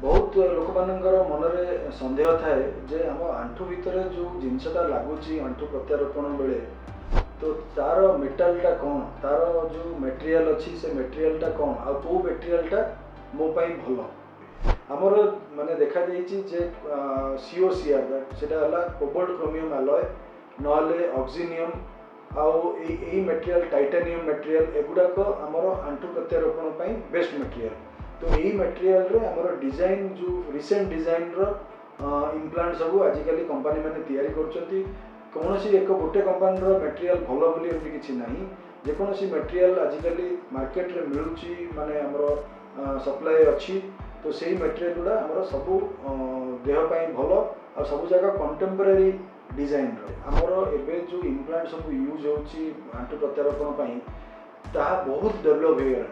बहुत लोक मानकर मनरे संदेह थाए जे आम आंठू भितर जो जिनसटा लगुच आंठू प्रत्यारोपण बेले तो तार मेटालटा कौन तार जो मटेरियल अच्छी से मटेरियलटा कौन आ को मटेरियलटा मो पाई भल आमर माने देखा जाइए जे सीओसीआर सेटा कोबाल्ट क्रोमियम एलॉय नले ऑक्सीनियम आउ मटेरियल टाइटानियम मटेरियल एगुड़ाक आमर आंठू प्रत्यारोपण बेस्ट मटेरियल। तो यही मटेरियल रे हमर डिजाइन जो रिसेंट डिजाइन रो इम्प्लांट सब आजिकल कंपनी मैंने तैयारी करछंती कौन सी एक गोटे कंपनी रो मटेरियल भलो बोली एमती किछि नाही जेकोसी मटेरियल आजिकल मार्केट रे मिलुची माने हमर सप्लाई अछि तो सेही मटेरियल गुडा हमर सब देह पई भलो आ सब जगह कंटेम्पररी डिजाइन रो हमर एबे जो इम्प्लांट सब यूज होची आंठू प्रत्यारोपण पई ताहा बहुत डेवलप हो गया।